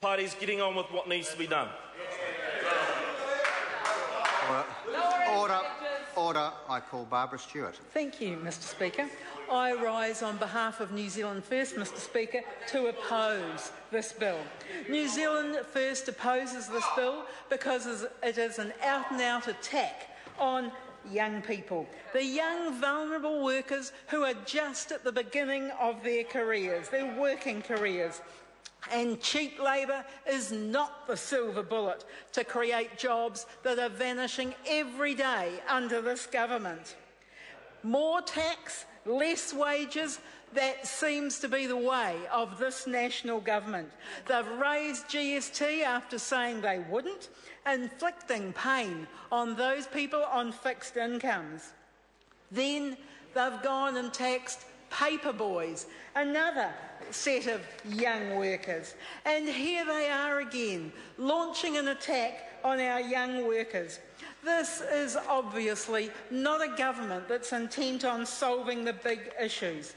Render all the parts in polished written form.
Party's getting on with what needs to be done. Order. I call Barbara Stewart. Thank you, Mr Speaker. I rise on behalf of New Zealand First, Mr Speaker, to oppose this bill. New Zealand First opposes this bill because it is an out-and-out attack on young people, the young vulnerable workers who are just at the beginning of their careers, their working careers. And cheap labour is not the silver bullet to create jobs that are vanishing every day under this government. More tax, less wages, that seems to be the way of this national government. They've raised GST after saying they wouldn't, inflicting pain on those people on fixed incomes. Then they've gone and taxed paper boys, another set of young workers. And here they are again, launching an attack on our young workers. This is obviously not a government that's intent on solving the big issues.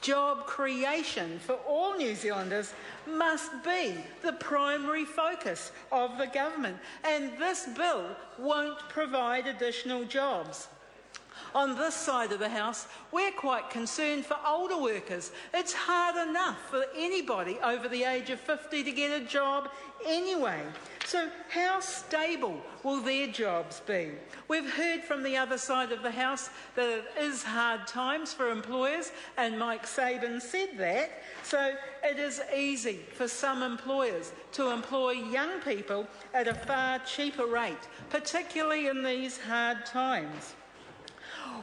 Job creation for all New Zealanders must be the primary focus of the government, and this bill won't provide additional jobs. On this side of the House, we're quite concerned for older workers. It's hard enough for anybody over the age of 50 to get a job anyway. So how stable will their jobs be? We've heard from the other side of the House that it is hard times for employers, and Mike Sabin said that. So it is easy for some employers to employ young people at a far cheaper rate, particularly in these hard times.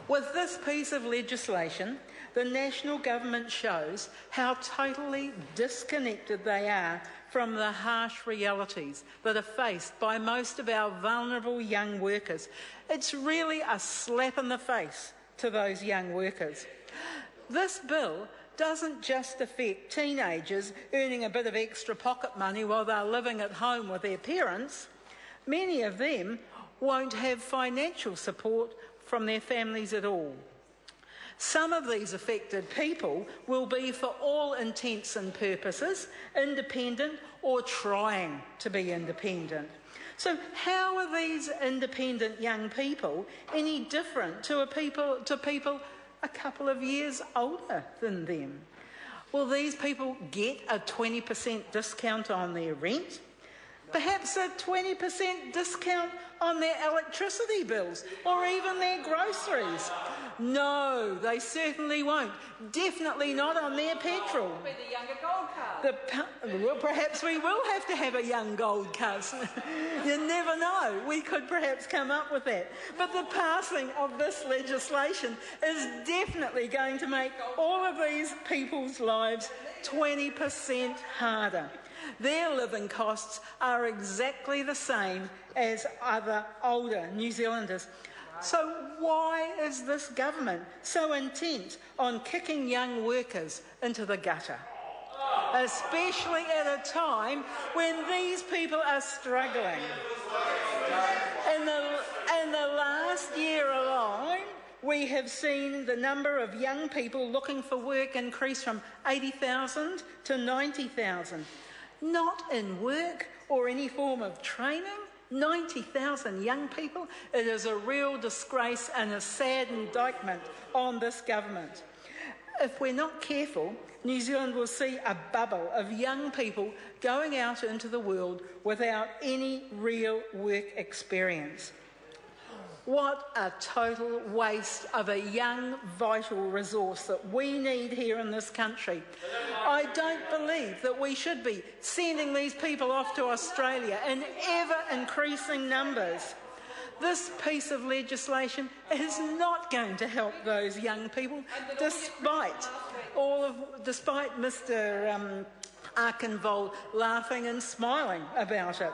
With this piece of legislation, the national government shows how totally disconnected they are from the harsh realities that are faced by most of our vulnerable young workers. It's really a slap in the face to those young workers. This bill doesn't just affect teenagers earning a bit of extra pocket money while they're living at home with their parents. Many of them won't have financial support from their families at all. Some of these affected people will be, for all intents and purposes, independent or trying to be independent. So how are these independent young people any different to people a couple of years older than them? Will these people get a 20% discount on their rent? Perhaps a 20% discount on their electricity bills or even their groceries? No, they certainly won't. Definitely not on their petrol. The younger gold card. Well, perhaps we will have to have a young gold card. You never know. We could perhaps come up with that. But the passing of this legislation is definitely going to make all of these people's lives 20% harder. Their living costs are exactly the same as other older New Zealanders. So why is this government so intent on kicking young workers into the gutter? Especially at a time when these people are struggling. In the last year alone, we have seen the number of young people looking for work increase from 80,000 to 90,000. Not in work or any form of training. 90,000 young people. It is a real disgrace and a sad indictment on this government. If we're not careful, New Zealand will see a bubble of young people going out into the world without any real work experience. What a total waste of a young, vital resource that we need here in this country. I don't believe that we should be sending these people off to Australia in ever-increasing numbers. This piece of legislation is not going to help those young people, despite Mr. Arkenvold laughing and smiling about it.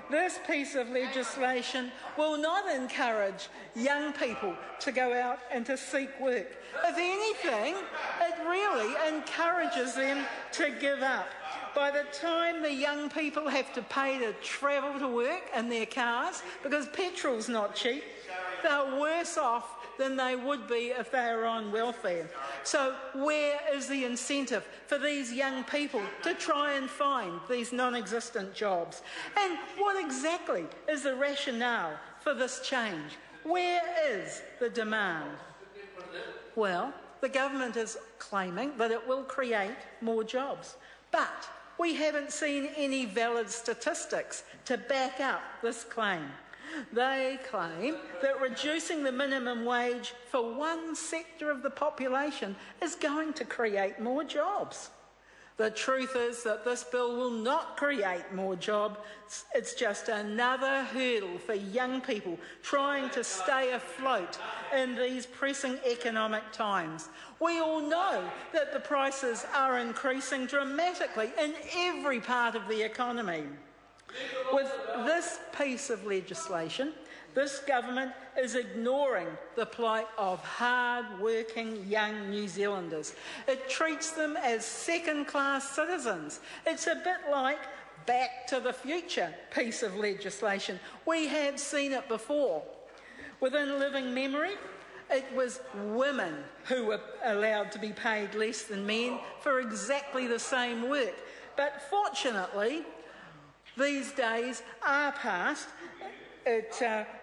This piece of legislation will not encourage young people to go out and to seek work. If anything, it really encourages them to give up. By the time the young people have to pay to travel to work in their cars, because petrol's not cheap, they're worse off than they would be if they were on welfare. So where is the incentive for these young people to try and find these non-existent jobs? And what exactly is the rationale for this change? Where is the demand? Well, the government is claiming that it will create more jobs, but we haven't seen any valid statistics to back up this claim. They claim that reducing the minimum wage for one sector of the population is going to create more jobs. The truth is that this bill will not create more jobs. It's just another hurdle for young people trying to stay afloat in these pressing economic times. We all know that the prices are increasing dramatically in every part of the economy. With this piece of legislation, this government is ignoring the plight of hard-working young New Zealanders. It treats them as second-class citizens. It's a bit like Back to the Future piece of legislation. We have seen it before. Within living memory, it was women who were allowed to be paid less than men for exactly the same work. But fortunately, these days are past.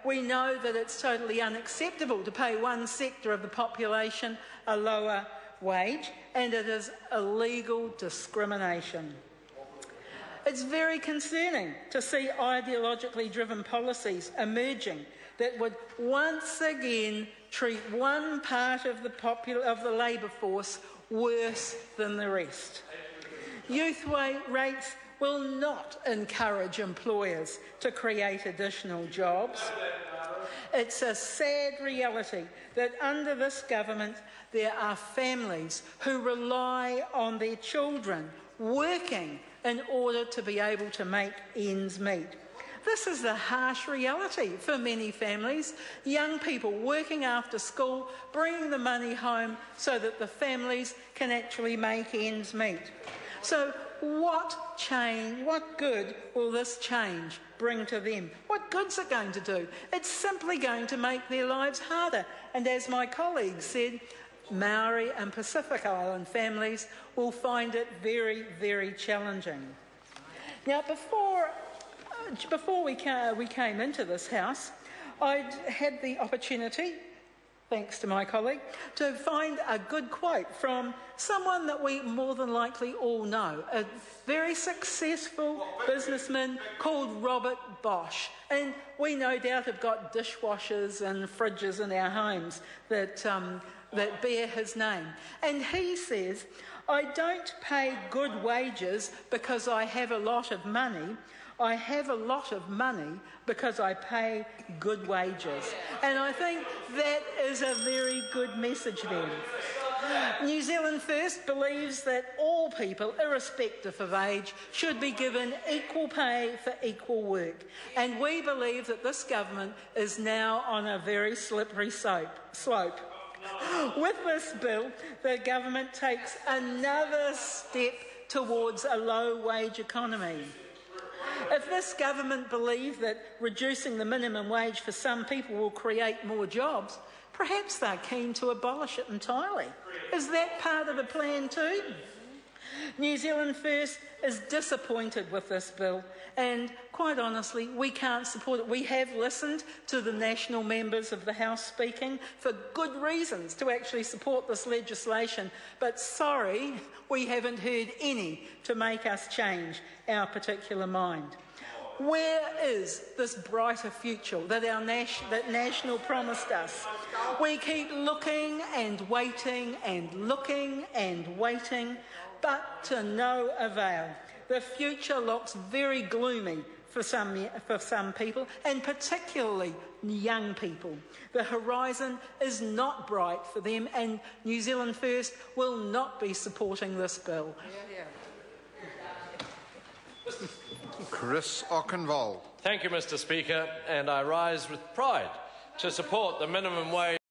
We know that it's totally unacceptable to pay one sector of the population a lower wage, and it is illegal discrimination. It's very concerning to see ideologically driven policies emerging that would once again treat one part of the labour force worse than the rest. Youth rates will not encourage employers to create additional jobs. It's a sad reality that under this government there are families who rely on their children working in order to be able to make ends meet. This is the harsh reality for many families. Young people working after school, bringing the money home so that the families can actually make ends meet. So what good will this change bring to them? What good's it going to do? It's simply going to make their lives harder. And as my colleague said, Maori and Pacific Island families will find it very, very challenging. Now, before we came into this house, I'd had the opportunity, thanks to my colleague, to find a good quote from someone that we more than likely all know, a very successful businessman called Robert Bosch. And we no doubt have got dishwashers and fridges in our homes that bear his name. And he says, "I don't pay good wages because I have a lot of money. I have a lot of money because I pay good wages." And I think that is a very good message then. New Zealand First believes that all people, irrespective of age, should be given equal pay for equal work. And we believe that this government is now on a very slippery slope. With this bill, the government takes another step towards a low-wage economy. If this government believed that reducing the minimum wage for some people will create more jobs, perhaps they're keen to abolish it entirely. Is that part of the plan too? New Zealand First is disappointed with this bill, and quite honestly, we can't support it. We have listened to the national members of the House speaking for good reasons to actually support this legislation, but sorry, we haven't heard any to make us change our particular mind. Where is this brighter future that that National promised us? We keep looking and waiting and looking and waiting, but to no avail. The future looks very gloomy for some people, and particularly young people. The horizon is not bright for them, and New Zealand First will not be supporting this bill. Chris Ockenvold. Thank you, Mr. Speaker, and I rise with pride to support the minimum wage